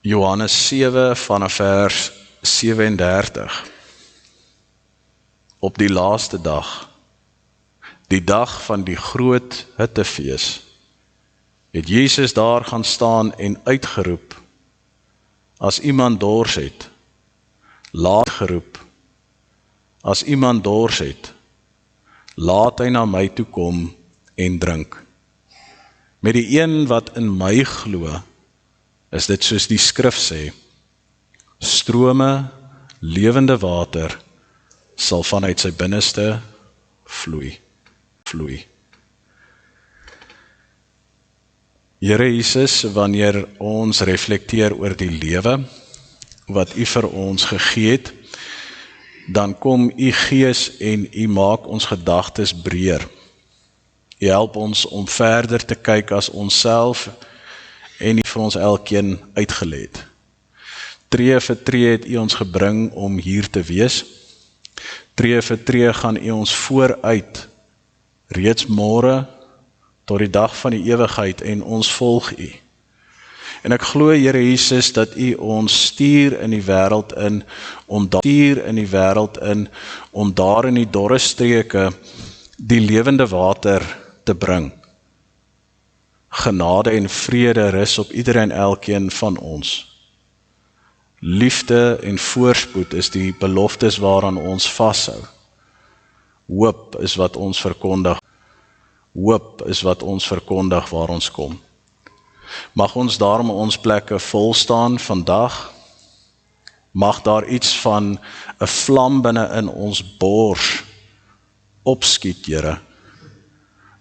Johannes 7 vanaf vers 37. Op die laaste dag, die dag van die groot hittefees, het Jesus daar gaan staan en uitgeroep, as iemand dors het, laat geroep, as iemand dors het, laat hy na my toe kom en drink. Met die een wat in my glo, is dit soos die skrif sê, strome lewende water sal vanuit sy binneste vloei. Here Jesus, wanneer ons reflekteer oor die lewe wat U vir ons gegee het, dan kom U Gees en U maak ons gedagtes breër. U help ons om verder te kyk as onsself en U vir ons elkeen uitgelê het. Tree vir tree het U ons gebring om hier te wees. Tree vir tree gaan U ons vooruit, reeds môre tot die dag van die ewigheid, en ons volg U. En ek glo, Here Jesus, dat U ons stuur in die wêreld in, om daar in die dorre streke die lewende water te bring. Genade en vrede rus op ieder en elkeen van ons. Liefde en voorspoed is die beloftes waaraan ons vashou. Hoop is wat ons verkondig. Hoop is wat ons verkondig waar ons kom. Mag ons daarom ons plekke vol staan vandag. Mag daar iets van 'n vlam binne in ons bors opskiet, Here.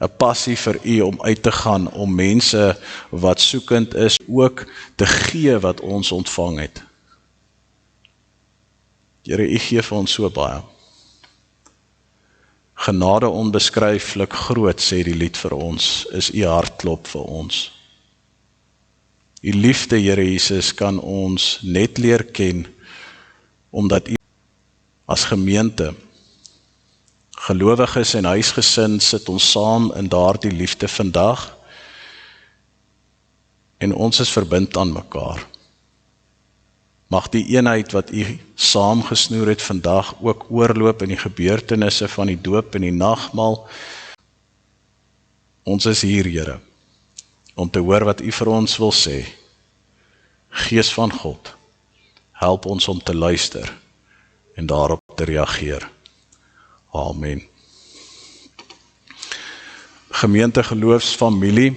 'n passie vir U om uit te gaan, om mense wat soekend is, ook te gee wat ons ontvang het. Here, U gee vir ons so baie. Genade onbeskryflik groot, sê die lied vir ons, is U hartklop vir ons. U liefde, Here Jesus, kan ons net leer ken, omdat U as gemeente, gelowiges en huisgesin, sit ons saam in daardie liefde vandag, en ons is verbind aan mekaar. Mag die eenheid wat U saamgesnoer het vandag ook oorloop in die gebeurtenisse van die doop en die nagmaal. Ons is hier, Here, om te hoor wat U vir ons wil sê. Gees van God, help ons om te luister en daarop te reageer. Amen. Gemeente, geloofsfamilie,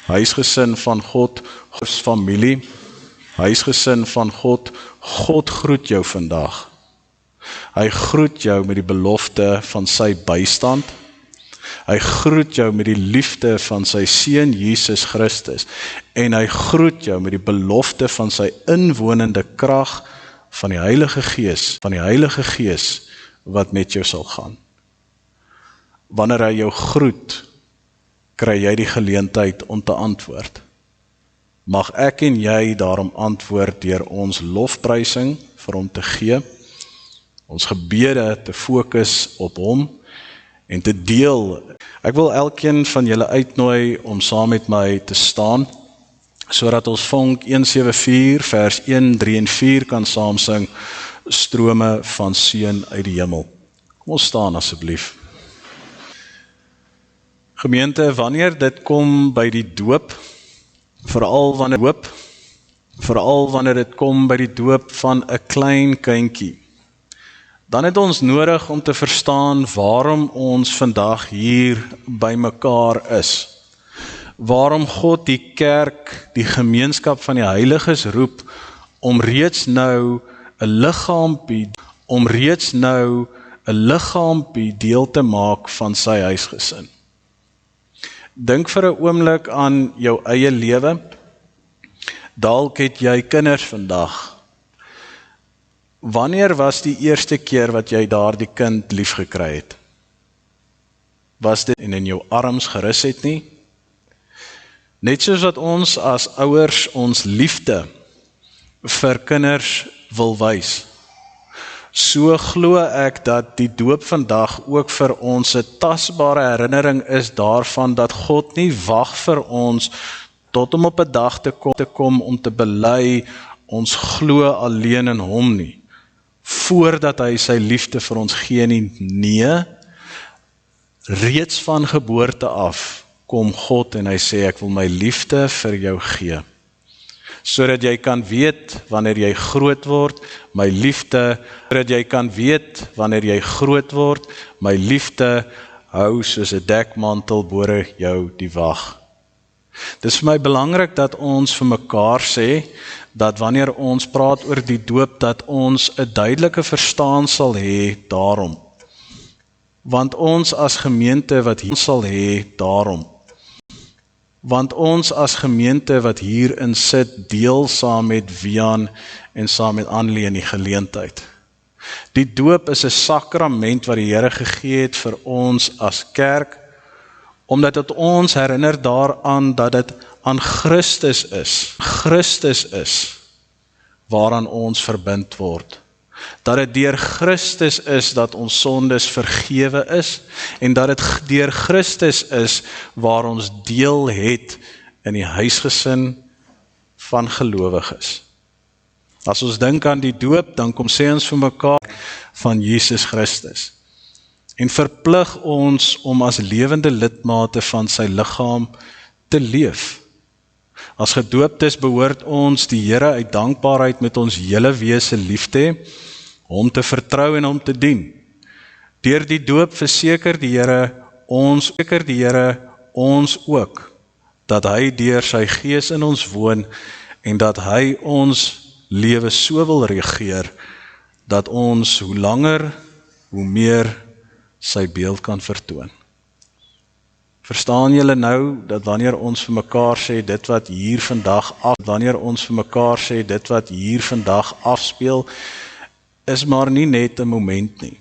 huisgesin van God, geloofsfamilie, huisgesin van God, God groet jou vandag. Hy groet jou met die belofte van sy bystand. Hy groet jou met die liefde van sy Seun Jesus Christus. En hy groet jou met die belofte van sy inwonende krag van die Heilige Gees, wat met jou sal gaan. Wanneer hy jou groet, kry jy die geleentheid om te antwoord. Mag ek en jy daarom antwoord deur ons lofprysing vir hom te gee, ons gebede te fokus op hom en te deel. Ek wil elkeen van julle uitnooi om saam met my te staan, sodat ons vonk 174 vers 1, 3 en 4 kan saam sing, strome van seën uit die hemel. Kom ons staan asseblief. Gemeente, wanneer dit kom by die doop, veral wanneer dit kom by die doop van 'n klein kindjie, dan het ons nodig om te verstaan waarom ons vandag hier by mekaar is. Waarom God die kerk, die gemeenskap van die heiliges roep om reeds nou 'n liggaampie deel te maak van sy huisgesin. Dink vir 'n oomblik aan jou eie lewe. Dalk het jy kinders vandag. Wanneer was die eerste keer wat jy daardie kind lief gekry het? Was dit en in jou arms gerus het nie? Net soos wat ons as ouers ons liefde vir kinders wil wys, so glo ek dat die doop vandag ook vir ons 'n tasbare herinnering is daarvan dat God nie wag vir ons tot om op 'n dag te kom om te bely ons glo alleen in hom nie, voordat hy sy liefde vir ons gee nie. Nee, reeds van geboorte af kom God en hy sê, ek wil my liefde vir jou gee. Sodat jy kan weet, wanneer jy groot word, my liefde, sodat jy kan weet, wanneer jy groot word, my liefde hou soos 'n dekmantel bo jou die wag. Dit is vir my belangrik dat ons vir mekaar sê, dat wanneer ons praat oor die doop, dat ons 'n duidelike verstaan sal hê daarom. Want ons as gemeente wat hier sal hê daarom. Want ons as gemeente wat hierin sit, deel saam met Wian en saam met Annelie in die geleentheid. Die doop is 'n sakrament wat die Here gegee het vir ons as kerk, omdat dit ons herinner daaraan dat dit aan Christus is, waaraan ons verbind word. Dat dit deur Christus is dat ons sondes vergewe is, en dat dit deur Christus is waar ons deel het in die huisgesin van gelowiges. As ons dink aan die doop, dan kom sê ons vir mekaar van Jesus Christus. En verplig ons om as lewende lidmate van sy liggaam te leef. As gedooptes behoort ons die Here uit dankbaarheid met ons hele wese lief te hê, hom te vertrou en hom te dien. Deur die doop verseker die Here ons ook, dat hy deur sy Gees in ons woon, en dat hy ons lewe so wil regeer, dat ons hoe langer, hoe meer sy beeld kan vertoon. Verstaan julle nou, dat wanneer ons vir mekaar sê, dit wat hier vandag afspeel, is maar nie net 'n moment nie.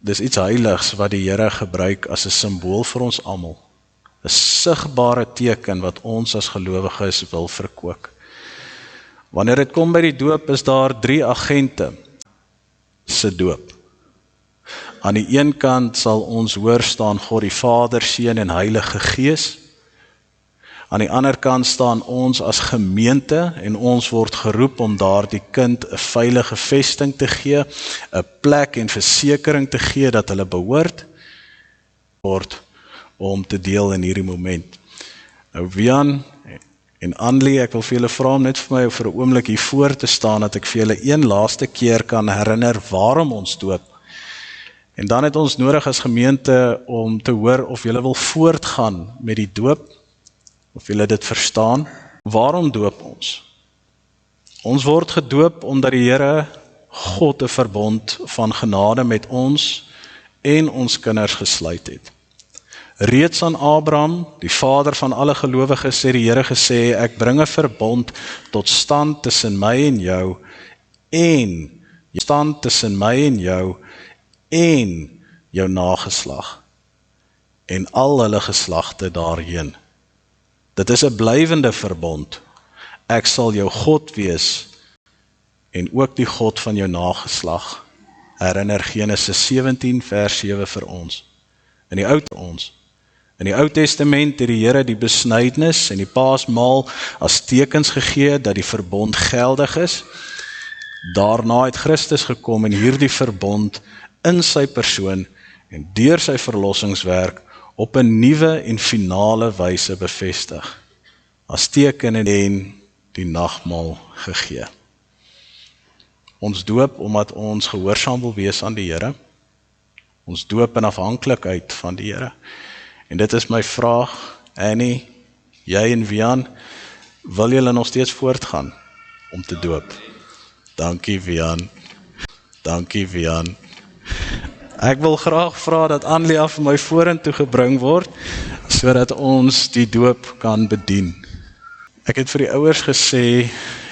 Dis iets heiligs wat die Here gebruik as 'n simbool vir ons almal. 'n Sigbare teken wat ons as gelowiges wil verkoop. Wanneer dit kom by die doop, is daar 3 agente se doop. Aan die een kant sal ons hoor staan God die Vader, Seun en Heilige Gees. Aan die ander kant staan ons as gemeente en ons word geroep om daardie kind 'n veilige vesting te gee, 'n plek en versekering te gee dat hulle behoort word om te deel in hierdie moment. Nou Wian en Annelie, ek wil vir julle vra om net vir my vir 'n oomblik hier voor te staan, dat ek vir julle een laaste keer kan herinner waarom ons doop. En dan het ons nodig as gemeente om te hoor of julle wil voortgaan met die doop, of julle dit verstaan. Waarom doop ons? Ons word gedoop omdat die Here God 'n verbond van genade met ons en ons kinders gesluit het. Reeds aan Abraham, die vader van alle gelowiges, het die Here gesê, ek bring 'n verbond tot stand tussen my en jou en jou nageslag en al hulle geslagte daarheen. Dit is 'n blywende verbond. Ek sal jou God wees en ook die God van jou nageslag. Herinner Genesis 17 vers 7 vir ons. In die Ou Testament het die Here die besnydenis en die Paasmaal as tekens gegee dat die verbond geldig is. Daarna het Christus gekom en hierdie verbond in sy persoon en deur sy verlossingswerk op 'n nuwe en finale wyse bevestig. As teken en die nagmaal gegee. Ons doop omdat ons gehoorsaam wil wees aan die Here. Ons doop in afhanklikheid van die Here. En dit is my vraag, Annie, jy en Wian, wil julle nog steeds voortgaan om te doop? Dankie Wian. Ek wil graag vra dat Annelie vir my vorentoe gebring word, sodat ons die doop kan bedien. Ek het vir die ouers gesê,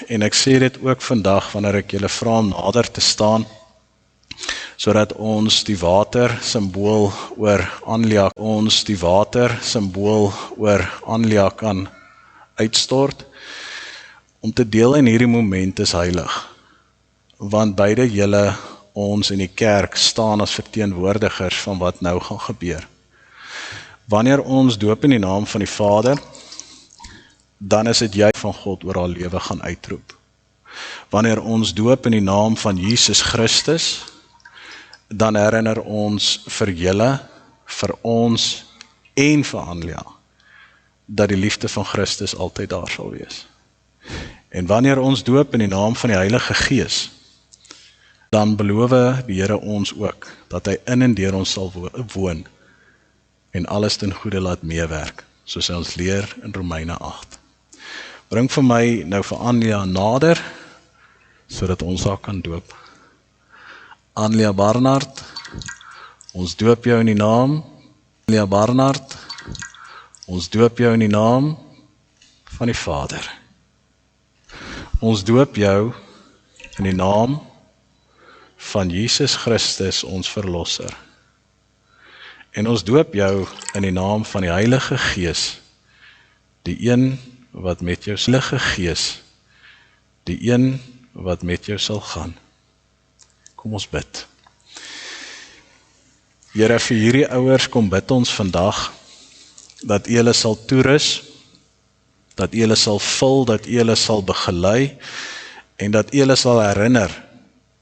en ek sê dit ook vandag, wanneer ek julle vra om nader te staan, sodat ons die water simbool oor Annelie kan uitstort. Om te deel in hierdie moment is heilig, want beide julle, ons in die kerk, staan as verteenwoordigers van wat nou gaan gebeur. Wanneer ons doop in die naam van die Vader, dan is dit jy van God oor haar lewe gaan uitroep. Wanneer ons doop in die naam van Jesus Christus, dan herinner ons vir julle, vir ons en vir Anlia, dat die liefde van Christus altyd daar sal wees. En wanneer ons doop in die naam van die Heilige Gees, dan beloof die Here ons ook, dat hy in en deur ons sal woon, en alles ten goeie laat meewerk, soos hy ons leer in Romeine 8. Bring vir my nou vir Anlia nader, sodat ons haar kan doop. Anlia Barnard, ons doop jou in die naam. Anlia Barnard, ons doop jou in die naam van die Vader. Ons doop jou in die naam van Jesus Christus, ons Verlosser. En ons doop jou in die naam van die Heilige Gees, die een wat met jou Heilige Gees, die een wat met jou sal gaan. Kom ons bid. Here, vir hierdie ouers kom bid ons vandag, dat U hulle sal toerus, dat U hulle sal vul, dat U hulle sal begelei, en dat U hulle sal herinner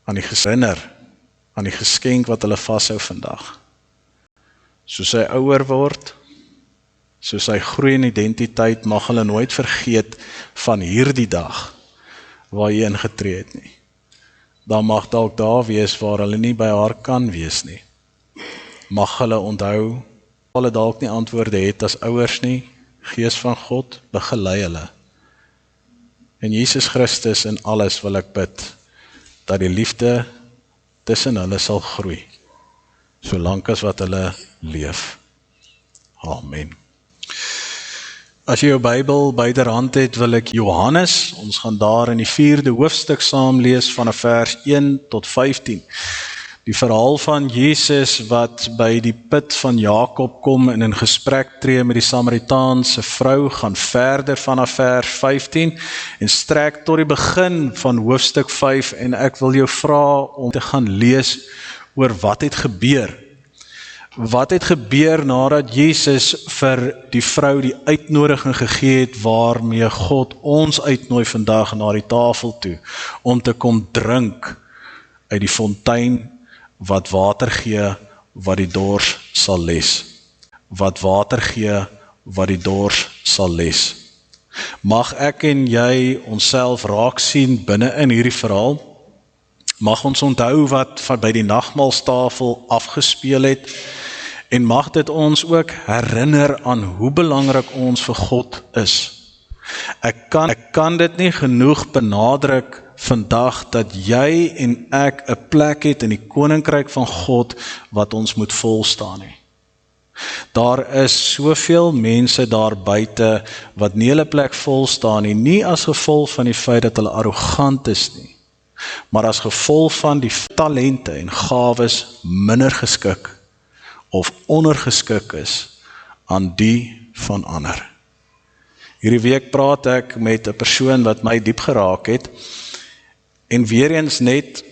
aan die geskenk wat hulle vashou vandag. Soos hy ouer word, soos hy groei in identiteit, mag hulle nooit vergeet van hierdie dag, waar hy ingetree het nie. Dan mag dalk daar wees waar hulle nie by haar kan wees nie. Mag hulle onthou, hulle dalk nie antwoorde het as ouers nie, Gees van God, begelei hulle. En Jesus Christus in alles wil ek bid, dat die liefde tussen hulle sal groei, solank as wat hulle leef. Amen. As jy jou Bybel byderhand het, wil ek Johannes, ons gaan daar in die 4de hoofstuk saam lees vanaf vers 1 tot 15. Die verhaal van Jesus wat by die put van Jakob kom en in gesprek tree met die Samaritaanse vrou, gaan verder vanaf vers 15 en strek tot die begin van hoofstuk 5 en ek wil jou vra om te gaan lees oor wat het gebeur. Wat het gebeur nadat Jesus vir die vrou die uitnodiging gegee het waarmee God ons uitnooi vandag na die tafel toe, om te kom drink uit die fontein wat water gee, wat die dors sal les. Wat water gee, wat die dors sal les. Mag ek en jy onsself raak sien binne in hierdie verhaal? Mag ons onthou wat van by die nagmaalstafel afgespeel het, en mag dit ons ook herinner aan hoe belangrik ons vir God is. Ek kan dit nie genoeg benadruk vandag, dat jy en ek 'n plek het in die koninkryk van God, wat ons moet volstaan nie. Daar is soveel mense daar buite, wat nie hulle plek volstaan nie as gevolg van die feit dat hulle arrogant is nie, maar as gevolg van die talente en gawes minder geskik, of ondergeskik is aan die van ander. Hierdie week praat ek met 'n persoon wat my diep geraak het, en weer eens net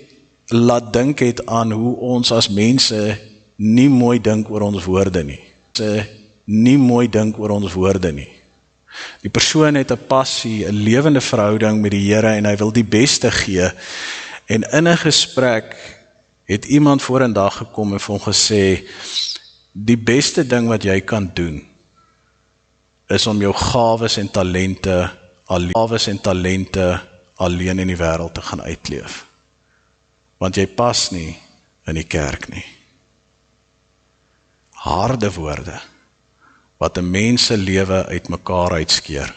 laat dink het aan hoe ons as mense nie mooi dink oor ons woorde nie. Die persoon het 'n passie, 'n lewende verhouding met die Here, en hy wil die beste gee, en in 'n gesprek het iemand vorendag gekom en vir hom gesê, die beste ding wat jy kan doen, is om jou gawes en talente alleen in die wêreld te gaan uitleef. Want jy pas nie in die kerk nie. Harde woorde, wat 'n mens se lewe uitmekaar uitskeer.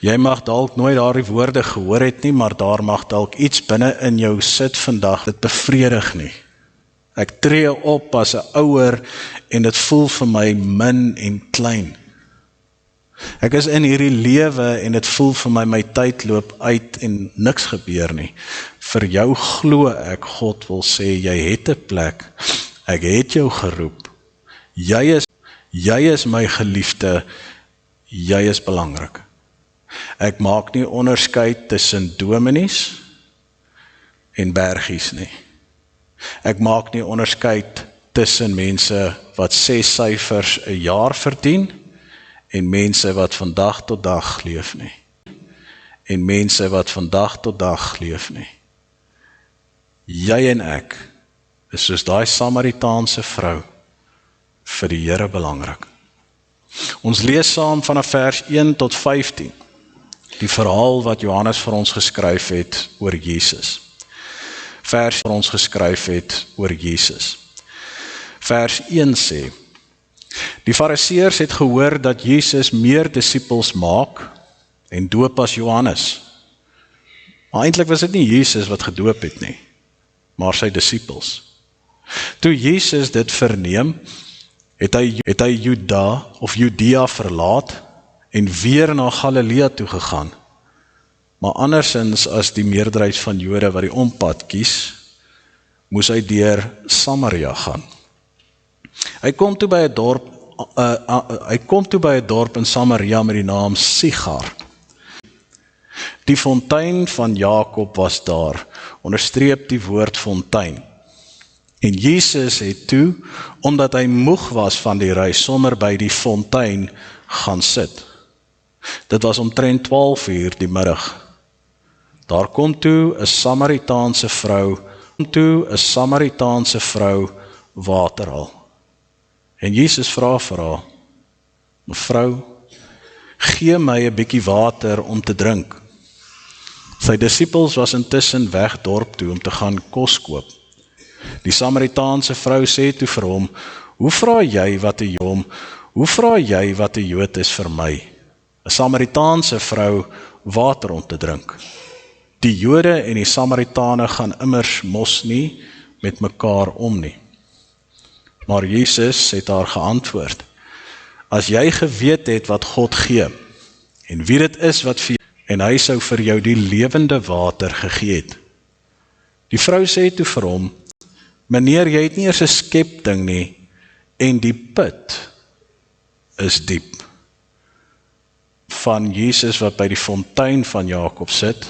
Jy mag dalk nooit daardie woorde gehoor het nie, maar daar mag dalk iets binne in jou sit vandag, dit bevredig nie. Ek tree op as 'n ouer, en dit voel vir my min en klein. Ek is in hierdie lewe, en dit voel vir my tyd loop uit, en niks gebeur nie. Vir jou glo ek, God wil sê, jy het 'n plek, ek het jou geroep, jy is my geliefde, jy is belangrik. Ek maak nie onderskeid tussen dominees en bergies nie. Ek maak nie onderskeid tussen mense wat 6 syfers 'n jaar verdien en mense wat van dag tot dag leef nie. En mense wat van dag tot dag leef nie. Jy en ek is soos daai Samaritaanse vrou vir die Here belangrik. Ons lees saam vanaf vers 1 tot 15, die verhaal wat Johannes vir ons geskryf het oor Jesus. Vers vir ons geskryf het oor Jesus. Vers 1 sê, die Fariseërs het gehoor dat Jesus meer disippels maak en doop as Johannes. Maar eintlik was dit nie Jesus wat gedoop het nie, maar sy disippels. Toe Jesus dit verneem, het hy Judea verlaat en weer na Galilea toe gegaan. Maar andersins as die meerderheid van Jode wat die ompad kies, moes hy deur Samaria gaan. Hy kom toe by 'n dorp in Samaria met die naam Sigar. Die fontein van Jakob was daar, onderstreep die woord fontein. En Jesus het toe, omdat hy moeg was van die reis, sommer by die fontein gaan sit. Dit was omtrent 12 uur die middag. Daar kom toe 'n Samaritaanse vrou water haal. En Jesus vra vir haar, mevrou, gee my 'n bietjie water om te drink. Sy disippels was intussen weg dorp toe om te gaan kos koop. Die Samaritaanse vrou sê toe vir hom, hoe vra jy wat 'n Jood is vir my, 'n Samaritaanse vrou, water om te drink? Die Jode en die Samaritane gaan immers mos nie met mekaar om nie. Maar Jesus het haar geantwoord, as jy geweet het wat God gee, en wie dit is wat vir jou, en hy sou vir jou die lewende water gegee het. Die vrou sê toe vir hom, meneer, jy het nie eers 'n skepding nie, en die put is diep. Van Jesus wat by die fontein van Jakob sit,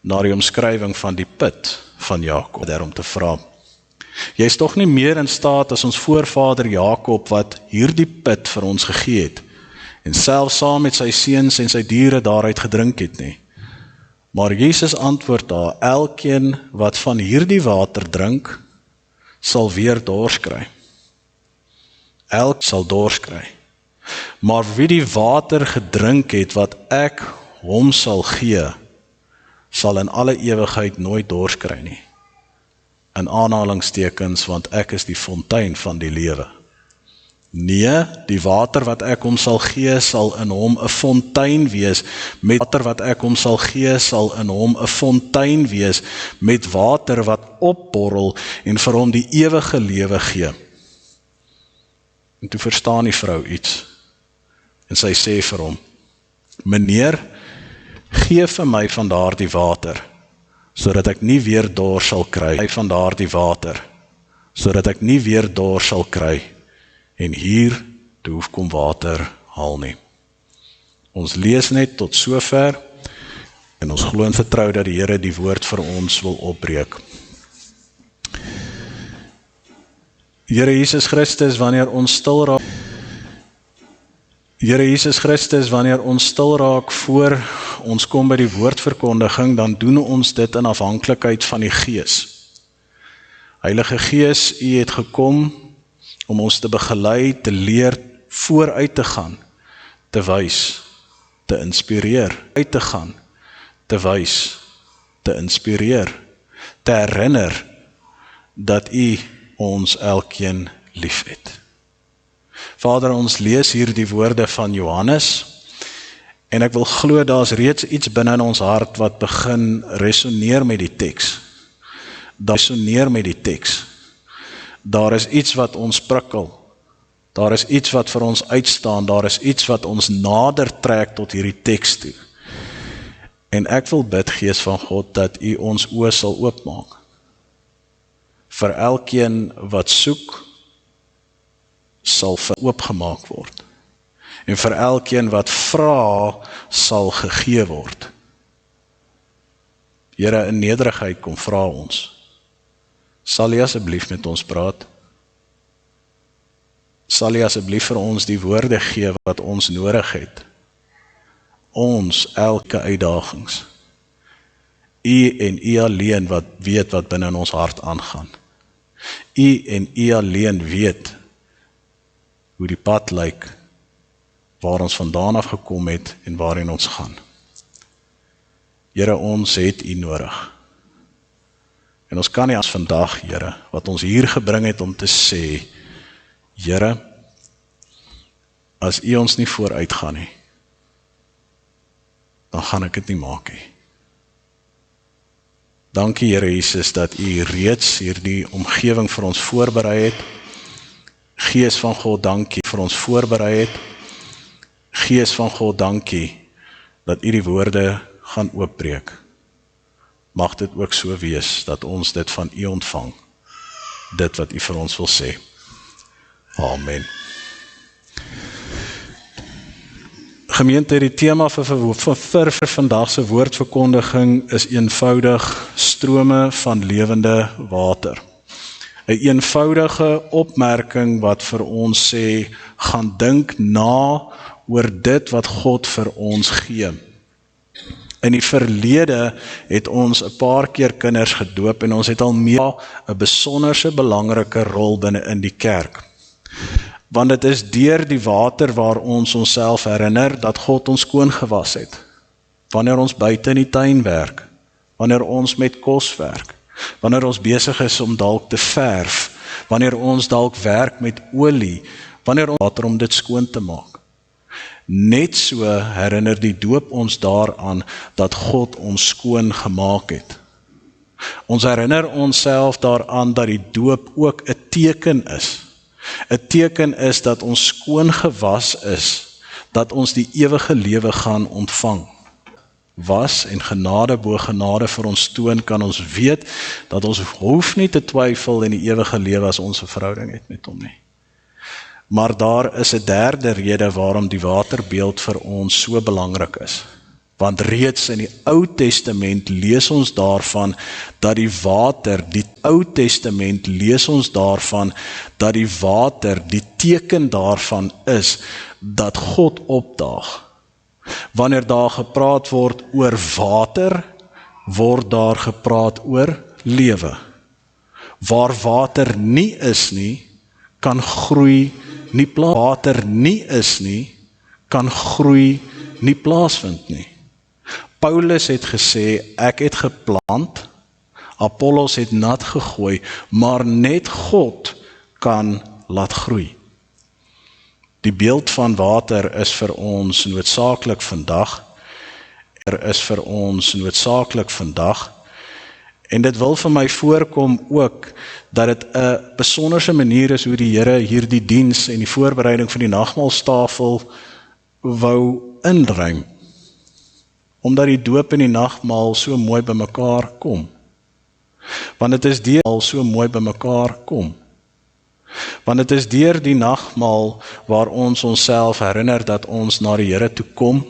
na die omskrywing van die put van Jakob, daarom te vra, jy is tog nie meer in staat as ons voorvader Jakob wat hierdie put vir ons gegee het, en selfs saam met sy seuns en sy diere daaruit gedrink het nie. Maar Jesus antwoord daar, elkeen wat van hierdie water drink, sal weer dors kry. Elk sal dors kry. Maar wie die water gedrink het wat ek hom sal gee, sal in alle ewigheid nooit dors kry nie. In aanhalingstekens, want ek is die fontein van die lewe. Nee, die water wat ek hom sal gee, sal in hom 'n fontein wees, met water wat ek hom sal gee, sal in hom 'n fontein wees, met water wat opborrel en vir hom die ewige lewe gee. En toe verstaan die vrou iets, en sy sê vir hom, meneer, gee vir my van daardie water, sodat ek nie weer dors sal kry, van daardie water, sodat ek nie weer dors sal kry, en hier toe hoef kom water haal nie. Ons lees net tot sover, en ons glo en vertrou dat die Here die woord vir ons wil opbreek. Here Jesus Christus, wanneer ons stil raak voor ons kom by die woordverkondiging, dan doen ons dit in afhanklikheid van die Gees. Heilige Gees, U het gekom om ons te begelei, te leer, vooruit te gaan, te wys, te inspireer, uit te gaan, te wys, te inspireer, te herinner dat U ons elkeen liefhet. Vader, ons lees hier die woorde van Johannes, en ek wil glo daar's reeds iets binne in ons hart wat begin resoneer met die teks. Daar is iets wat ons prikkel. Daar is iets wat vir ons uitstaan. Daar is iets wat ons nader trek tot hierdie teks toe. En ek wil bid, Gees van God, dat U ons oë sal oopmaak. Vir elkeen wat soek, sal oopgemaak word. En vir elkeen wat vra, sal gegee word. Here, in nederigheid kom vra ons. Sal U asseblief met ons praat? sal U asseblief vir ons die woorde gee wat ons nodig het. Ons elke uitdagings. U en U alleen wat weet wat binne in ons hart aangaan. U en U alleen weet hoe die pad lyk, waar ons vandaan af gekom het en waarin ons gaan. Here, ons het U nodig. En ons kan nie as vandag, Here, wat ons hier gebring het om te sê, Here, as U ons nie vooruit gaan nie, dan gaan ek dit nie maak nie. Dankie, Here Jesus, dat U reeds hierdie omgewing vir ons voorberei het. Gees van God, dankie vir ons voorberei het. Gees van God, dankie dat U die woorde gaan oopbreek. Mag dit ook so wees dat ons dit van U ontvang, dit wat U vir ons wil sê. Amen. Gemeente, die tema vir vandag se woordverkondiging is eenvoudig strome van lewende water. 'n eenvoudige opmerking wat vir ons sê, gaan dink na oor dit wat God vir ons gee. In die verlede het ons 'n paar keer kinders gedoop en ons het al meer 'n besonderse belangrike rol binne in die kerk. Want dit is deur die water waar ons onsself herinner dat God ons skoon gewas het. Wanneer ons buite in die tuin werk, wanneer ons met kos werk, wanneer ons besig is om dalk te verf, wanneer ons dalk werk met olie, wanneer ons water om dit skoon te maak. Net so herinner die doop ons daaraan dat God ons skoon gemaak het. Ons herinner onsself daaraan dat die doop ook 'n teken is. 'n teken is dat ons skoon gewas is, dat ons die ewige lewe gaan ontvang. Was en genade bo genade vir ons toon, kan ons weet dat ons hoef nie te twyfel in die ewige lewe as ons 'n verhouding het met Hom nie. Maar daar is 'n derde rede waarom die waterbeeld vir ons so belangrik is. Want reeds in die Ou Testament lees ons daarvan dat die water, die Ou Testament lees ons daarvan dat die water, die teken daarvan is dat God opdaag. Wanneer daar gepraat word oor water, word daar gepraat oor lewe. Waar water nie is nie, kan groei nie plaas. Water nie is nie, kan groei nie plaasvind nie. Paulus het gesê, ek het geplant, Apollos het nat gegooi, maar net God kan laat groei. Die beeld van water is vir ons noodsaaklik vandag. En dit wil vir my voorkom ook dat dit 'n besonderse manier is hoe die Here hierdie diens en die voorbereiding van die nagmaalstafel wou inruim. Omdat die doop en die nagmaal so mooi bymekaar kom. Want dit is deur die nagmaal waar ons onsself herinner dat ons na die Here toe kom,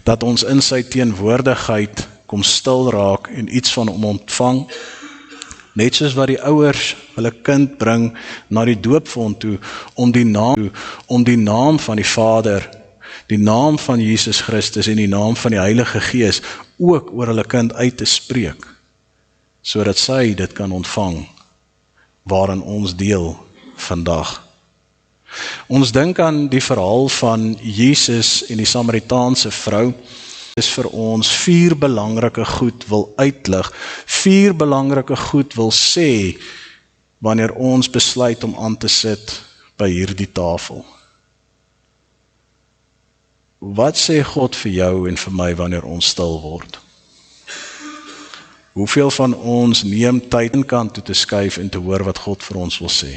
dat ons in sy teenwoordigheid kom stil raak en iets van Hom ontvang, net soos wat die ouers hulle kind bring na die doopfont toe om die naam van die Vader, die naam van Jesus Christus en die naam van die Heilige Gees ook oor hulle kind uit te spreek, sodat sy dit kan ontvang, waarin ons deel vandag. Ons dink aan die verhaal van Jesus en die Samaritaanse vrou, is vir ons 4 belangrike goed wil uitlig, 4 belangrike goed wil sê, wanneer ons besluit om aan te sit by hierdie tafel. Wat sê God vir jou en vir my wanneer ons stil word? Hoeveel van ons neem tyd in kant toe te skuif en te hoor wat God vir ons wil sê?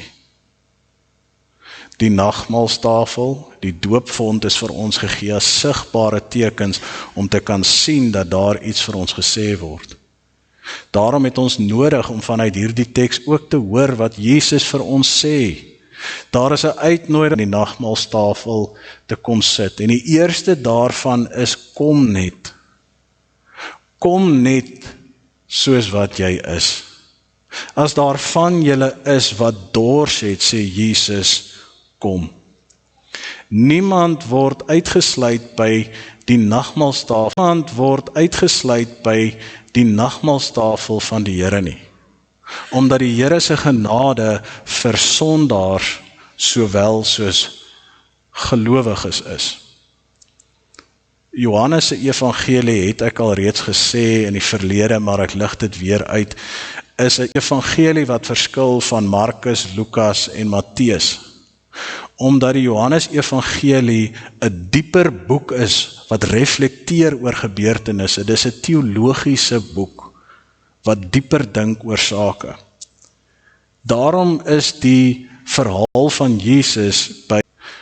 Die nagmaalstafel, die doopfont is vir ons gegee as sigbare tekens om te kan sien dat daar iets vir ons gesê word. Daarom het ons nodig om vanuit hierdie teks ook te hoor wat Jesus vir ons sê. Daar is 'n uitnodiging aan die nagmaalstafel te kom sit. En die eerste daarvan is kom net. Kom net soos wat jy is. As daar van julle is wat dors het, sê Jesus, kom. Niemand word uitgesluit by die nagmaalstafel. Niemand word uitgesluit by die nagmaalstafel van die Here nie. Omdat die Here se genade vir sondaars sowel soos gelowiges is. Johannes se evangelie het ek al reeds gesê in die verlede, maar ek lig dit weer uit, is 'n evangelie wat verskil van Markus, Lukas en Matteus. Omdat die Johannes evangelie 'n dieper boek is wat reflekteer oor gebeurtenisse. Dis 'n teologiese boek wat dieper dink oor sake. Daarom is die verhaal van Jesus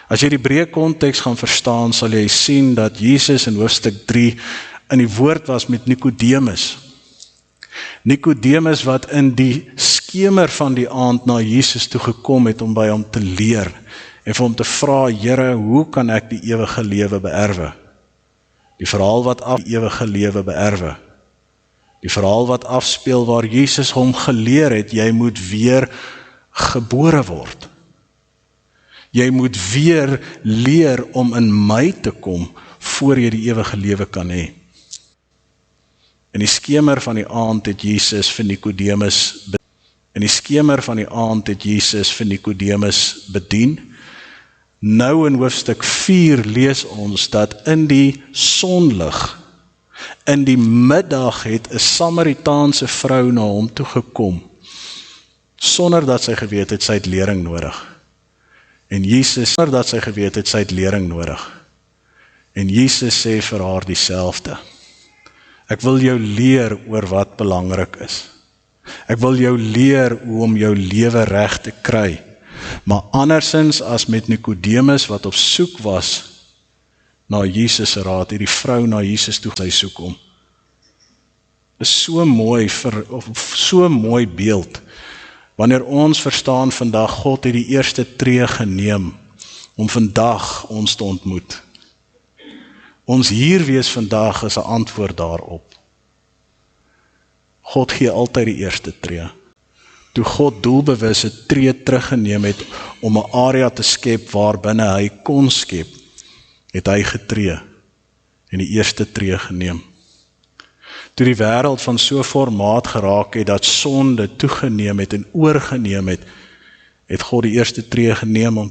as jy die breë konteks gaan verstaan, sal jy sien dat Jesus in hoofstuk 3 in die woord was met Nikodemus. Nikodemus wat in die skemer van die aand na Jesus toe gekom het om by hom te leer en vir hom te vra, Here, hoe kan ek die ewige lewe beerwe? Die verhaal wat Die verhaal wat afspeel waar Jesus hom geleer het, jy moet weer gebore word. Jy moet weer leer om in my te kom voor jy die ewige lewe kan hê. In die skemer van die aand het Jesus vir Nikodemus bedien. Nou in hoofstuk 4 lees ons dat in die sonlig, in die middag het 'n Samaritaanse vrou na hom toe gekom, sonder dat sy geweet het sy het lering nodig. En Jesus sê vir haar dieselfde. Ek wil jou leer oor wat belangrik is. Ek wil jou leer hoe om jou lewe reg te kry. Maar andersins as met Nikodemus wat op soek was na Jesus se raad, het die vrou na Jesus toe sy soek hom. Dis so mooi beeld. Wanneer ons verstaan vandag, God het die eerste tree geneem om vandag ons te ontmoet. Ons hier wees vandag is 'n antwoord daarop. God gee altyd die eerste tree. Toe God doelbewus 'n tree teruggeneem het om 'n area te skep waarbinne hy kon skep, het hy getree en die eerste tree geneem. Toe die wêreld van so formaat geraak het dat sonde toegeneem het en oorgeneem het, het God die eerste tree geneem om te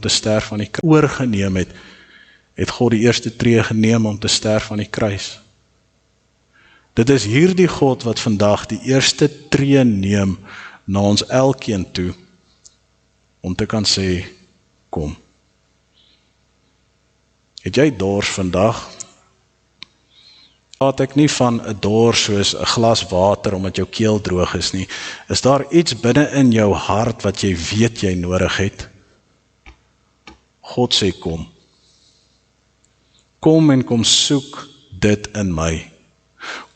sterf aan die kruis. Dit is hierdie God wat vandag die eerste tree neem na ons elkeen toe, om te kan sê, kom. Het jy dors vandag? Praat ek nie van 'n dors soos 'n glas water omdat jou keel droog is nie. Is daar iets binne in jou hart wat jy weet jy nodig het? God sê kom. Kom en kom soek dit in my.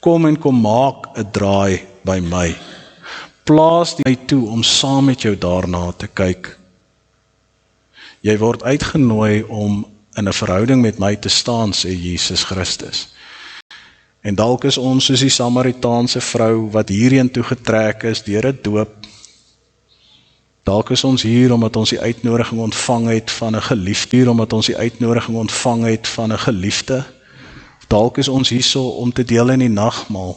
Kom en kom maak 'n draai by my. Plaas die my toe om saam met jou daarna te kyk. Jy word uitgenooi om in 'n verhouding met my te staan, sê Jesus Christus. En dalk is ons soos die Samaritaanse vrou wat hierheen toe getrek is deur 'n doop. Dalk is ons hier omdat ons die uitnodiging ontvang het van 'n geliefde. Dalk is ons hierso om te deel in die nagmaal.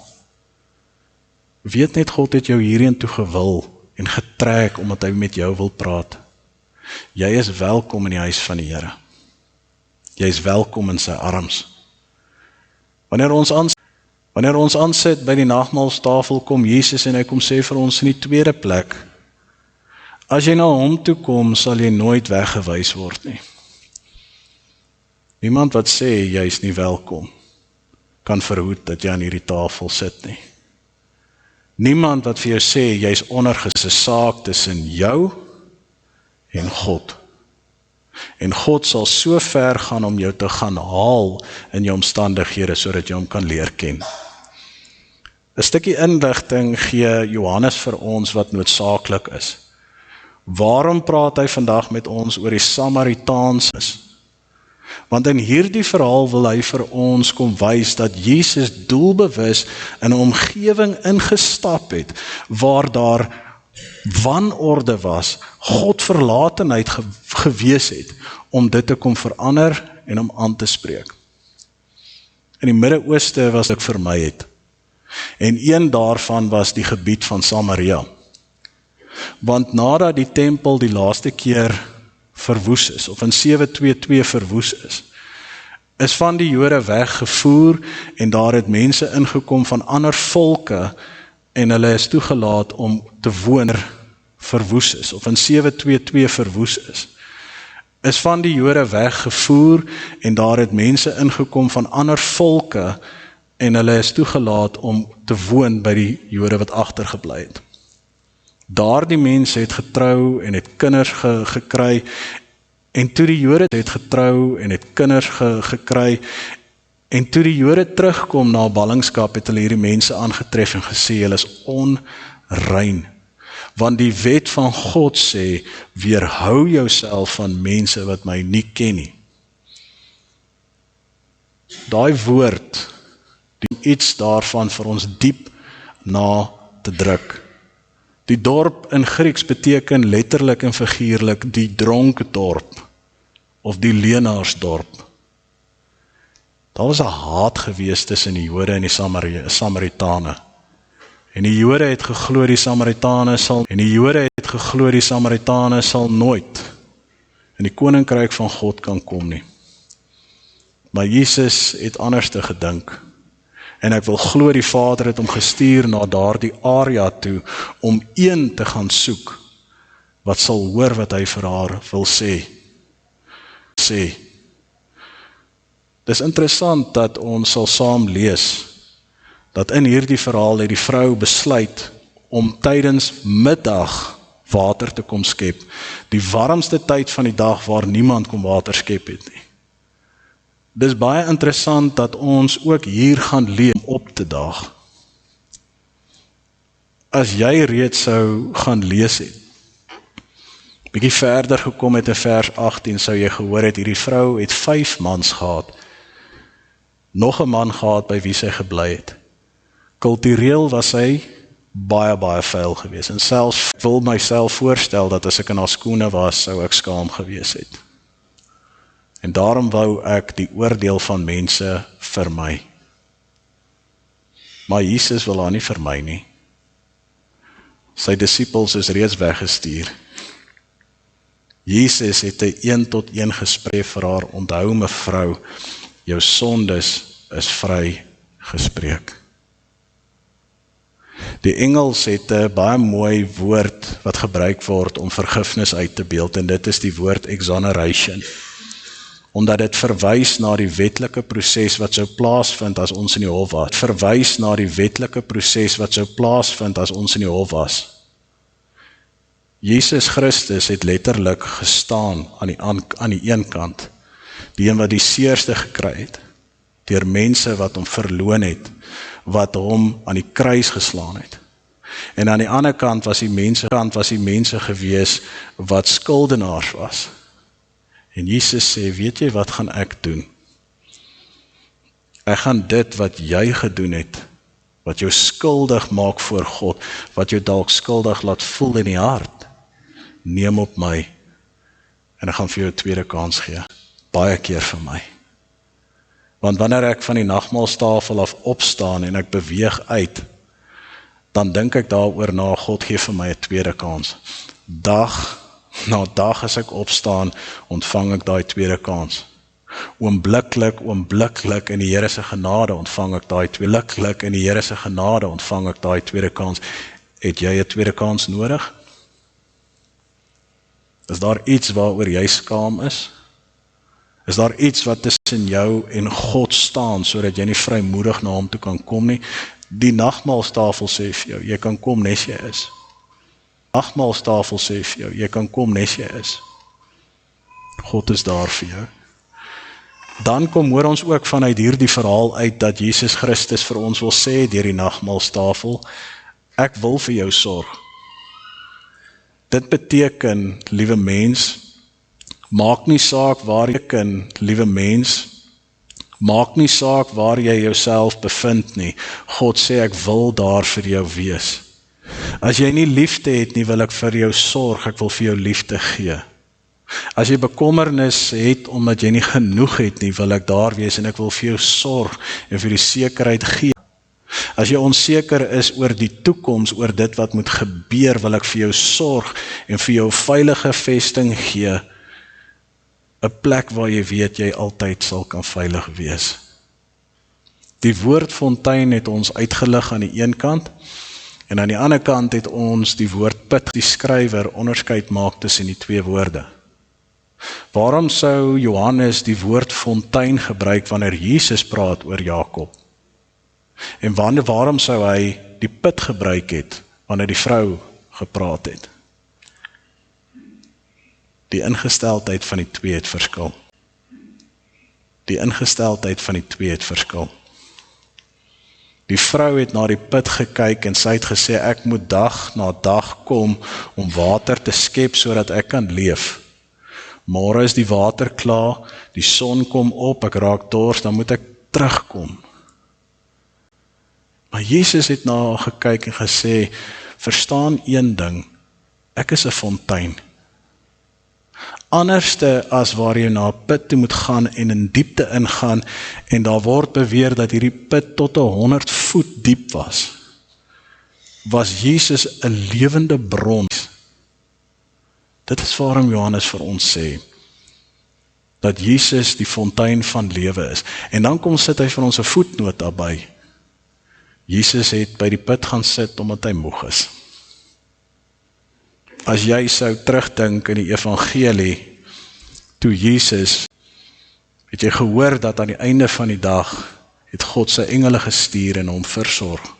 Weet net, God het jou hierheen toe gewil en getrek omdat hy met jou wil praat. Jy is welkom in die huis van die Here. Jy is welkom in sy arms. Wanneer ons aansit by die nagmaalstafel, kom Jesus en hy kom sê vir ons in die tweede plek, as jy na hom toe kom, sal jy nooit weggewys word nie. Niemand wat sê jy is nie welkom, kan verhoed dat jy aan hierdie tafel sit nie. Niemand wat vir jou sê jy is ondergesig, 'n saak tussen jou en God. En God sal so ver gaan om jou te gaan haal in jou omstandighede sodat jy hom kan leer ken. 'n Stukkie inligting gee Johannes vir ons wat noodsaaklik is. Waarom praat hy vandag met ons oor die Samaritaanse? Want in hierdie verhaal wil hy vir ons kom wys dat Jesus doelbewus in 'n omgewing ingestap het waar daar wanorde was, Godverlatenheid gewees het om dit te kom verander en om aan te spreek. In die Midde-Ooste was dit vermy het. En een daarvan was die gebied van Samaria. Want nadat die tempel die laaste keer verwoes is, of in 722 verwoes is van die Jode weggevoer en daar het mense ingekom van ander volke en hulle is toegelaat om te woon verwoes is, of in 722 verwoes is van die Jode weggevoer en daar het mense ingekom van ander volke en hulle is toegelaat om te woon by die Jode wat agtergebly het. Daardie mense het getrou en het kinders gekry en toe die Jode het getrou en het kinders gekry en toe die Jode terugkom na ballingskap het hulle hierdie mense aangetref en gesê hulle is onrein. Want die wet van God sê, weerhou jouself van mense wat my nie ken nie. Daai woord, die iets daarvan vir ons diep na te druk. Die dorp in Grieks beteken letterlik en figuurlik die dronkdorp of die leenaarsdorp. Daar was 'n haat gewees tussen die Jode en die Samaritane. En die Jode het geglo die Samaritane sal nooit in die koninkryk van God kan kom nie. Maar Jesus het anders te gedink. En ek wil glo die Vader het hom gestuur na daardie area toe om een te gaan soek wat sal hoor wat hy vir haar wil sê. Dis interessant dat ons sal saam lees dat in hierdie verhaal het die vrou besluit om tydens middag water te kom skep. Die warmste tyd van die dag waar niemand kom water skep het nie. Dis baie interessant dat ons ook hier gaan leer om op te daag. As jy reeds sou gaan lees het, bietjie verder gekom het in vers 18, sou jy gehoor het, hierdie vrou het 5 mans gehad, nog 'n man gehad by wie sy gebly het. Kultureel was sy baie vuil gewees, en selfs ek wil myself voorstel dat as ek in haar skoene was, sou ek skaam gewees het. En daarom wou ek die oordeel van mense vermy. Maar Jesus wil haar nie vermy nie. Sy disippels is reeds weggestuur. Jesus het 'n 1-tot-1 gesprek vir haar, onthou mevrou, jou sondes is vry gespreek. Die Engels het 'n baie mooi woord wat gebruik word om vergifnis uit te beeld, en dit is die woord exoneration. Omdat dit verwys na die wetlike proses wat sou plaasvind as ons in die hof was. Jesus Christus het letterlik gestaan aan die een kant, die een wat die seerste gekry het, deur mense wat hom verloon het, wat hom aan die kruis geslaan het. En aan die ander kant was die mense gewees wat skuldenaars was. En Jesus sê, weet jy wat gaan ek doen? Ek gaan dit wat jy gedoen het, wat jou skuldig maak voor God, wat jou dalk skuldig laat voel in die hart, neem op my, en ek gaan vir jou 'n tweede kans gee, baie keer vir my. Want wanneer ek van die nagmaalstafel af opstaan en ek beweeg uit, dan dink ek daaroor na, God gee vir my 'n tweede kans. Dag na dag as ek opstaan, ontvang ek daai tweede kans. Oombliklik in die Here se genade ontvang ek daai tweede kans. Het jy 'n tweede kans nodig? Is daar iets waaroor jy skaam is? Is daar iets wat tussen jou en God staan, sodat jy nie vrymoedig na hom toe kan kom nie? Die nagmaalstafel sê vir jou, jy kan kom nes jy is. Nagmaalstafel sê vir jou, jy kan kom nes jy is. God is daar vir jou. Dan hoor ons ook vanuit hierdie verhaal uit dat Jesus Christus vir ons wil sê deur die nagmaalstafel, ek wil vir jou sorg. Dit beteken, liewe mens, maak nie saak waar jy jouself bevind nie. God sê, ek wil daar vir jou wees. As jy nie liefde het nie, wil ek vir jou sorg, ek wil vir jou liefde gee. As jy bekommernis het omdat jy nie genoeg het nie, wil ek daar wees en ek wil vir jou sorg en vir die sekerheid gee. As jy onseker is oor die toekoms, oor dit wat moet gebeur, wil ek vir jou sorg en vir jou veilige vesting gee. 'n plek waar jy weet jy altyd sal kan veilig wees. Die woordfontein het ons uitgelig aan die een kant, en aan die ander kant het ons die woord put, die skrywer onderskeid maak tussen die twee woorde. Waarom sou Johannes die woord fontein gebruik wanneer Jesus praat oor Jakob? En waarom sou hy die put gebruik het wanneer die vrou gepraat het? Die ingesteldheid van die twee het verskil. Die ingesteldheid van die twee het verskil. Die vrou het na die put gekyk en sy het gesê, ek moet dag na dag kom om water te skep sodat ek kan leef. Môre is die water klaar, die son kom op, ek raak dors, dan moet ek terugkom. Maar Jesus het na haar gekyk en gesê, verstaan een ding, ek is 'n fontein. Anderste as waar jy na 'n put toe moet gaan en in diepte ingaan, en daar word beweer dat hierdie put tot 100 voet diep was Jesus 'n lewende bron. Dit is waarom Johannes vir ons sê, dat Jesus die fontein van lewe is. En dan sit hy vir ons 'n voetnoot daarby. Jesus het by die put gaan sit omdat hy moeg is. As jy sou terugdink in die evangelie, toe Jesus, het jy gehoor dat aan die einde van die dag, het God sy engele gestuur en hom versorg.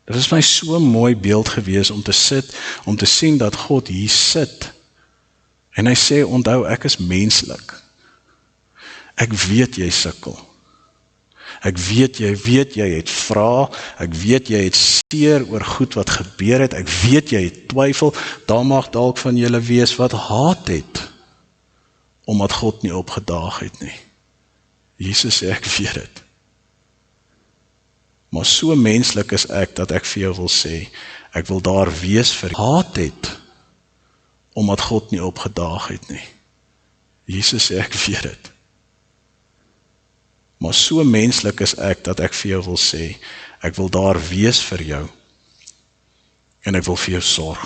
Dit is my so mooi beeld gewees om te sit, om te sien dat God hier sit, en hy sê, onthou, ek is menslik. Ek weet jy sukkel. Ek weet jy het vrae, ek weet jy het seer oor goed wat gebeur het, ek weet jy het twyfel, daar mag dalk van julle wees wat haat het, omdat God nie opgedaag het nie. Jesus sê, ek weet het. Maar so menslik is ek, dat ek vir jou wil sê, ek wil daar wees vir haat het, omdat God nie opgedaag het nie. Jesus sê, ek weet het. Maar so menslik is ek, dat ek vir jou wil sê, ek wil daar wees vir jou, en ek wil vir jou sorg.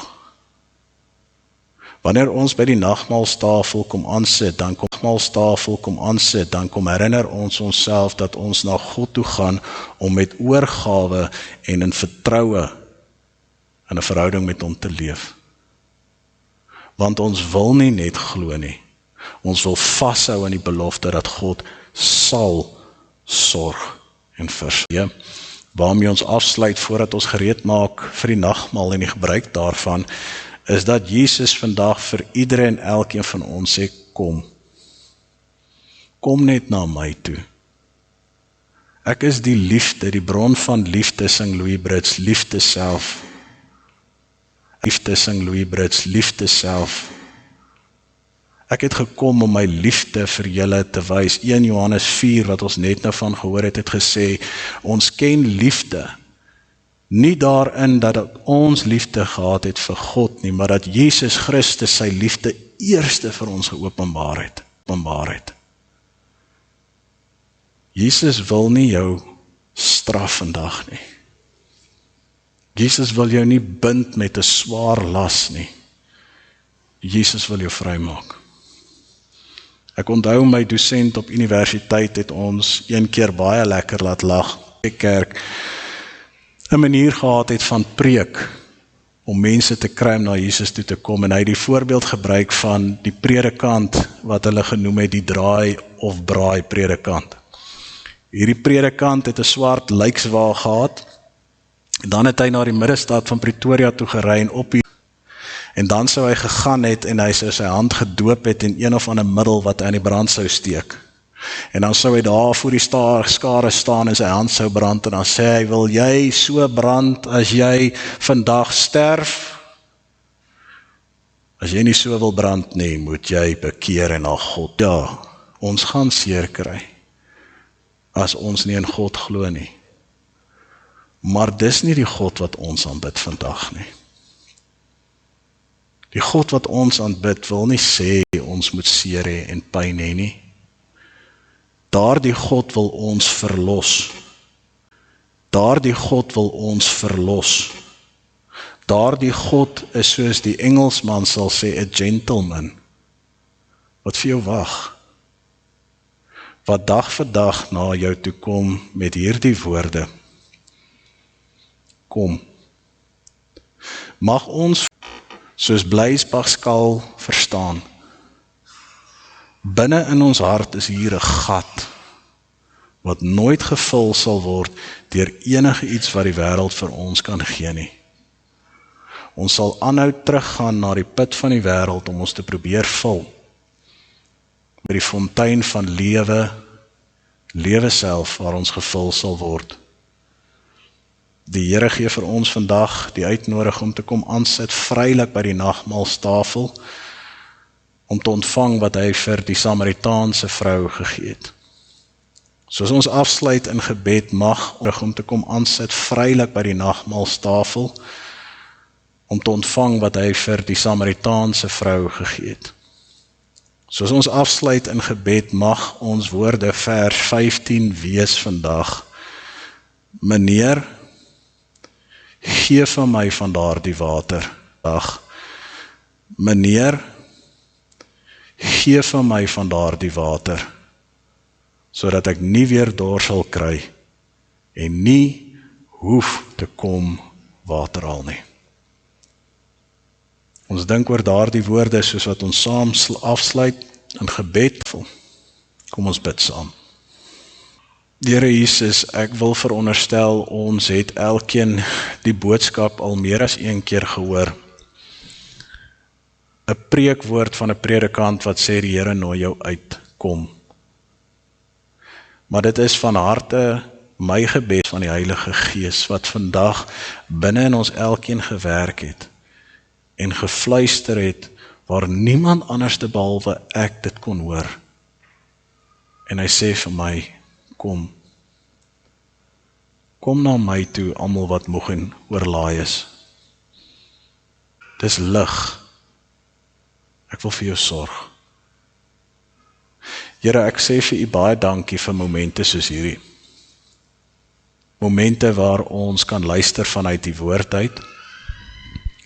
Wanneer ons by die nagmaalstafel kom aansit, dan kom herinner ons onsself dat ons na God toe gaan om met oorgawe en in vertroue in 'n verhouding met hom te leef. Want ons wil nie net glo nie. Ons wil vashou aan die belofte dat God sal sorg en versorg. Waarmee ons afsluit voordat ons gereed maak vir die nagmaal en die gebruik daarvan, is dat Jesus vandag vir ieder en elkeen van ons sê, kom. Kom net na my toe. Ek is die liefde, die bron van liefde, sing Louis Brits, liefde self. Liefde, sing Louis Brits, liefde self. Ek het gekom om my liefde vir julle te wys. 1 Johannes 4, wat ons net nou van gehoor het gesê, ons ken liefde, nie daarin dat ons liefde gehad het vir God nie, maar dat Jesus Christus sy liefde eerste vir ons geopenbaar het. Jesus wil nie jou straf vandag nie. Jesus wil jou nie bind met 'n swaar las nie. Jesus wil jou vrymaak. Ek onthou my dosent op universiteit het ons een keer baie lekker laat lag. Die kerk 'n manier gehad het van preek, om mense te kry om na Jesus toe te kom, en hy het die voorbeeld gebruik van die predikant, wat hulle genoem het die draai of braai predikant. Hierdie predikant het 'n swart lijkswa gehad, en dan het hy na die middestad van Pretoria toe gery en dan sou hy gegaan het, en hy sou sy hand gedoop het in een of ander middel wat hy aan die brand sou steek. En dan sou hy daar voor die skare staan en sy hand sou brand, en dan sê hy, wil jy so brand as jy vandag sterf? As jy nie so wil brand nie, moet jy bekeer en na God. Ja, ons gaan seer kry, as ons nie in God glo nie. Maar dis nie die God wat ons aanbid vandag nie. Die God wat ons aanbid wil nie sê ons moet seer hê en pyn hê nie. Daardie God wil ons verlos. Daardie God wil ons verlos. Daardie God is soos die Engelsman sal sê, 'n gentleman, wat vir jou wag. Wat dag vir dag na jou toe kom met hierdie woorde. Kom. Mag ons soos Blaise Pascal verstaan. Binne in ons hart is hier 'n gat wat nooit gevul sal word deur enige iets wat die wêreld vir ons kan gee nie. Ons sal aanhou teruggaan na die put van die wêreld om ons te probeer vul met die fontein van lewe self waar ons gevul sal word. Die Here gee vir ons vandag die uitnodiging om te kom aansit vrylik by die nagmaalstafel om te ontvang wat hy vir die Samaritaanse vrou gegee het. Soos ons afsluit in gebed mag om te kom aansit vrylik by die nagmaalstafel om te ontvang wat hy vir die Samaritaanse vrou gegee het. Soos ons afsluit in gebed mag ons woorde vers 15 wees vandag. Meneer, gee van my van daardie water. Meneer, gee van my van daardie water, sodat ek nie weer dors sal kry en nie hoef te kom water haal nie. Ons dink oor daardie woorde soos wat ons saam afsluit in gebed. Kom ons bid saam. Here Jesus, ek wil veronderstel, ons het elkeen die boodskap al meer as een keer gehoor. 'n preekwoord van 'n predikant wat sê die Here nooi jou uit, kom. Maar dit is van harte my gebed van die Heilige Gees wat vandag binne in ons elkeen gewerk het en gefluister het waar niemand anders te behalwe ek dit kon hoor. En hy sê vir my, kom. Kom na my toe, almal wat moeg en oorlaai is. Dis lig. Ek wil vir jou sorg. Here, ek sê vir u baie dankie vir momente soos hierdie. Momente waar ons kan luister vanuit die woord uit.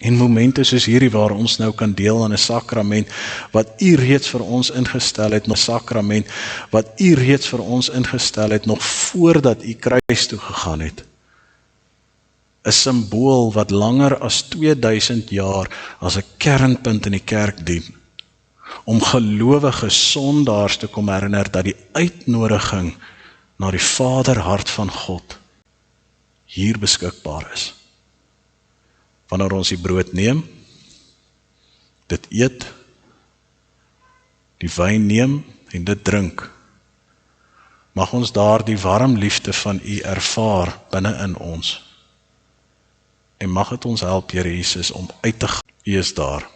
En momente soos hierdie waar ons nou kan deel aan 'n sakrament wat u reeds vir ons ingestel het, 'n sakrament wat u reeds vir ons ingestel het nog voordat u kruis toe gegaan het. 'n Simbool wat langer as 2000 jaar as 'n kernpunt in die kerk dien, om gelowige sondaars te kom herinner dat die uitnodiging na die Vaderhart van God hier beskikbaar is. Wanneer ons die brood neem, dit eet, die wyn neem en dit drink, mag ons daar die warm liefde van u ervaar binne in ons. En mag het ons help, Here Jesus, om uit te gaan. U is daar.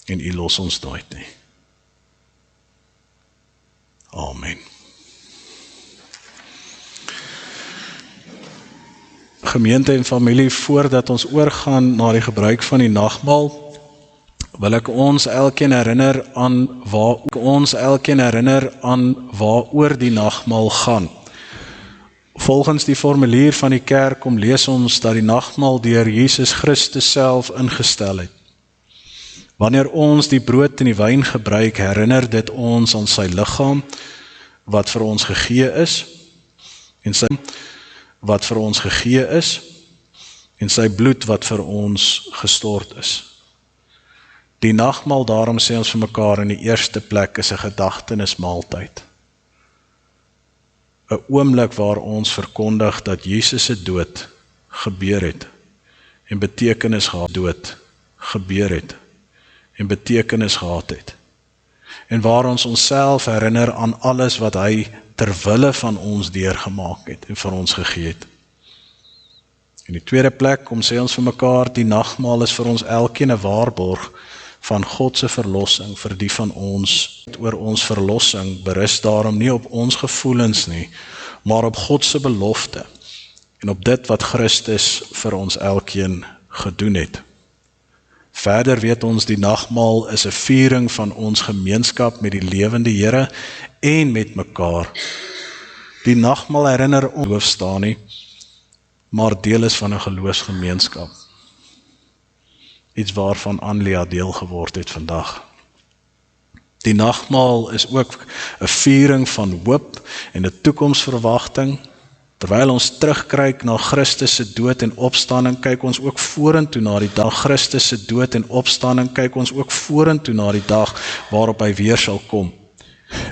En u los ons nooit nie. Amen. Gemeente en familie, voordat ons oorgaan na die gebruik van die nagmaal, wil ek ons elkeen herinner aan waaroor die nagmaal gaan. Volgens die formulier van die kerk kom lees ons dat die nagmaal deur Jesus Christus self ingestel het. Wanneer ons die brood en die wyn gebruik, herinner dit ons aan sy liggaam wat vir ons gegee is en sy bloed wat vir ons gestort is. Die nagmaal, daarom sê ons vir mekaar in die eerste plek, is 'n gedagtenismaaltyd. 'n oomblik waar ons verkondig dat Jesus se dood gebeur het en betekenis gehad het. En waar ons onsself herinner aan alles wat hy ter wille van ons deurgemaak het en vir ons gegee het. In die tweede plek, kom sê ons vir mekaar, die nagmaal is vir ons elkeen 'n waarborg van God se verlossing vir die van ons. Oor ons verlossing berus daarom nie op ons gevoelens nie, maar op God se belofte en op dit wat Christus vir ons elkeen gedoen het. Verder weet ons die nagmaal is 'n viering van ons gemeenskap met die lewende Here en met mekaar. Die nagmaal herinner ons geloof staan nie, maar deel is van 'n geloofsgemeenskap. Iets waarvan Anlia deel geword het vandag. Die nagmaal is ook 'n viering van hoop en 'n toekomsverwagting. Terwyl ons terugkyk na Christus se dood en opstanding, kyk ons ook vorentoe na die dag. Christus se dood en opstanding, kyk ons ook vorentoe na die dag waarop hy weer sal kom.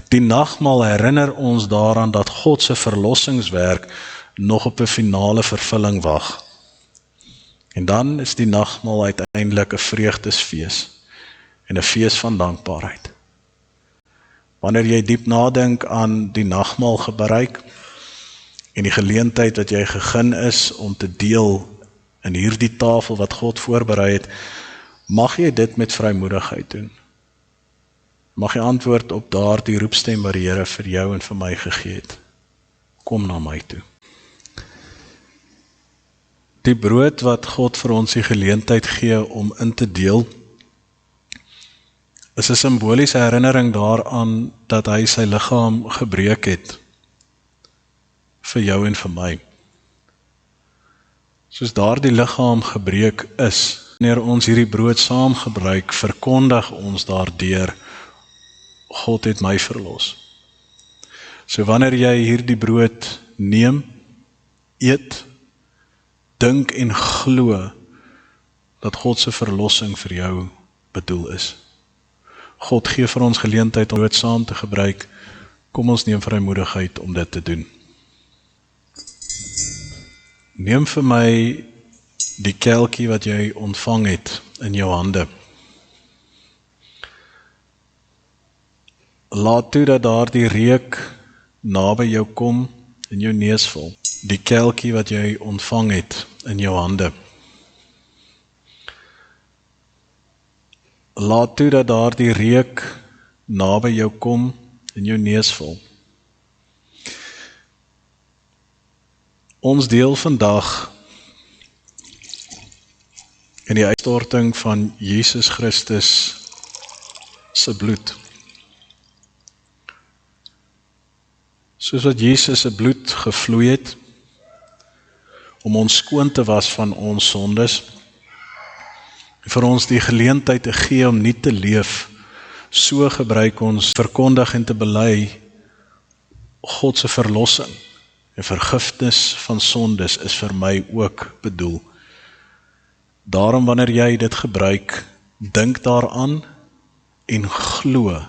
Die nagmaal herinner ons daaraan dat God se verlossingswerk nog op 'n finale vervulling wag. En dan is die nagmaal uiteindelik 'n vreugdesfees en 'n fees van dankbaarheid. Wanneer jy diep nadink aan die nagmaal gebruik en die geleentheid wat jy gegee is om te deel in hierdie tafel wat God voorberei het, mag jy dit met vrymoedigheid doen. Mag jy antwoord op daardie roepstem wat die Here vir jou en vir my gegee het. Kom na my toe. Die brood wat God vir ons die geleentheid gee om in te deel, is 'n simboliese herinnering daaraan dat hy sy liggaam gebreek het vir jou en vir my. Soos daardie liggaam gebreek is, wanneer ons hierdie brood saam gebruik, verkondig ons daardeur, God het my verlos. So wanneer jy hierdie brood neem, eet, dink en glo dat God se verlossing vir jou bedoel is. God gee vir ons geleentheid om dit saam te gebruik. Kom ons neem vrymoedigheid om dit te doen. Neem vir my die kelkie wat jy ontvang het in jou hande. Laat toe dat daardie reuk naby jou kom en jou neus vol. Die kelkie wat jy ontvang het in jou hande. Laat toe dat daardie reuk naby jou kom en jou neus vol. Ons deel vandag in die uitstorting van Jesus Christus se bloed. Soos wat Jesus se bloed gevloei het om ons skoon te was van ons sondes, vir ons die geleentheid te gee om nie te leef, so gebruik ons verkondig en te bely God se verlossing en vergifnis van sondes is vir my ook bedoel. Daarom wanneer jy dit gebruik, dink daaraan en glo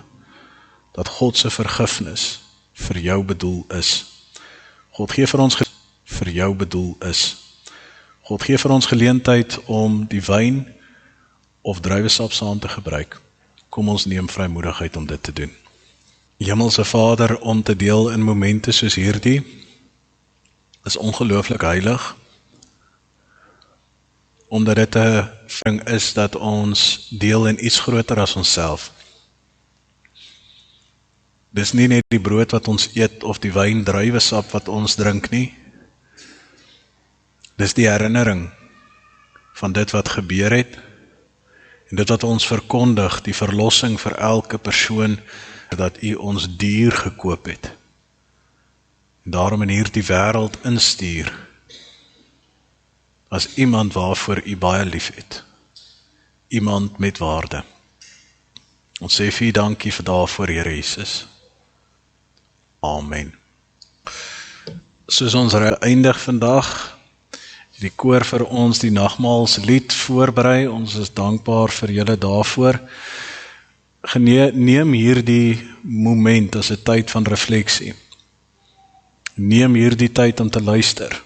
dat God se vergifnis vir jou bedoel is. God gee vir ons vir jou bedoel is. God gee vir ons geleentheid om die wyn of druiwesap saam te gebruik. Kom ons neem vrymoedigheid om dit te doen. Hemelse Vader, om te deel in momente soos hierdie, is ongelooflik heilig, omdat dit 'n ding is dat ons deel in iets groter as onsself. Dis nie net die brood wat ons eet of die wyn druiwesap wat ons drink nie. Dis die herinnering van dit wat gebeur het en dit wat ons verkondig, die verlossing vir elke persoon, dat U ons duur gekoop het. En daarom in hierdie wêreld instuur as iemand waarvoor U baie lief het. Iemand met waarde. Ons sê vir U dankie vir daarvoor, Here Jesus. Amen. Soos ons eindig vandag, die koor vir ons die nagmaalslied voorberei, ons is dankbaar vir julle daarvoor. Neem hierdie moment as 'n tyd van refleksie. Neem hierdie tyd om te luister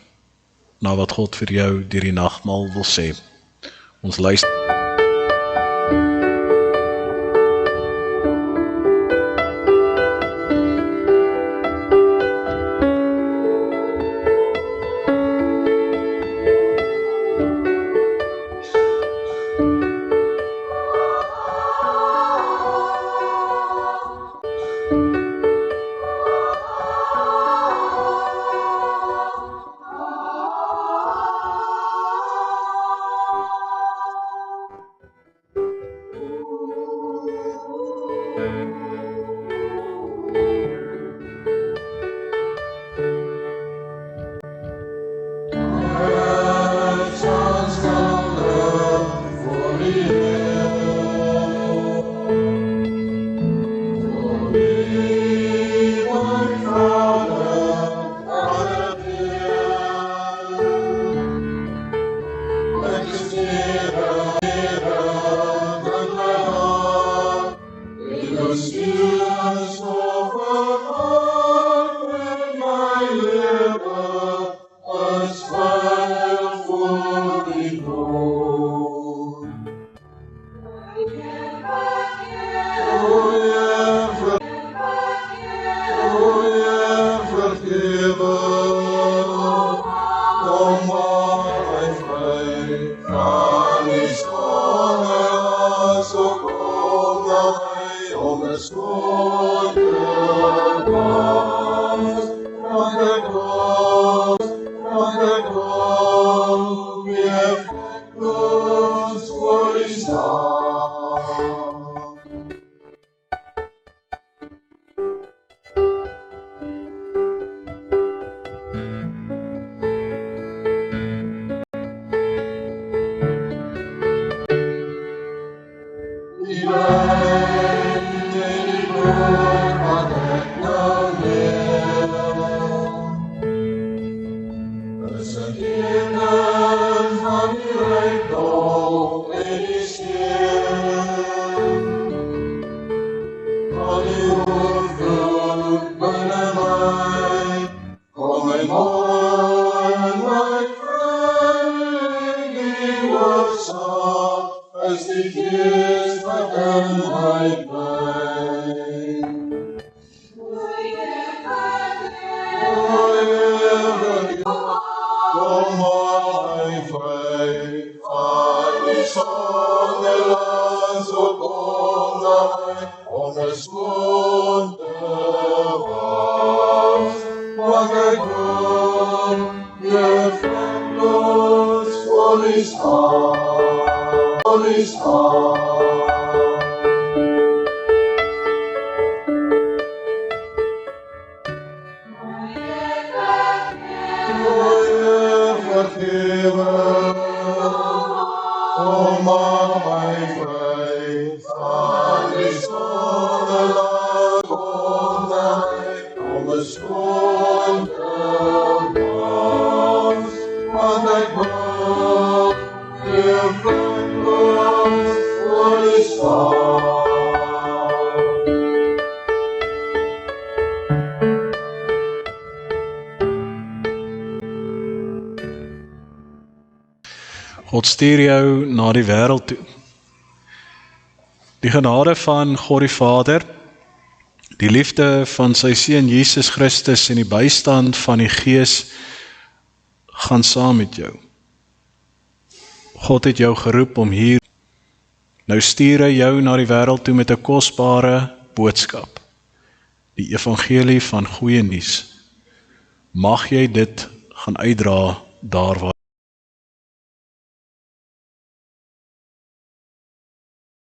na wat God vir jou deur die nagmaal wil sê. Ons luister. Kom maak my vry van die sondelas op onder om 'n skoon te was. Want ek wil je vlekloos voor u staan, voor u staan. Vergeven, kom maak my vry van die sondelas onder om 'n skoon te was. Want ek wil je vlekloos voor u staan. God stuur jou na die wêreld toe. Die genade van God die Vader, die liefde van sy Seun Jesus Christus en die bystand van die Gees gaan saam met jou. God het jou geroep om hier. Nou stuur hy jou na die wêreld toe met 'n kosbare boodskap. Die evangelie van goeie nuus. Mag jy dit gaan uitdra daar waar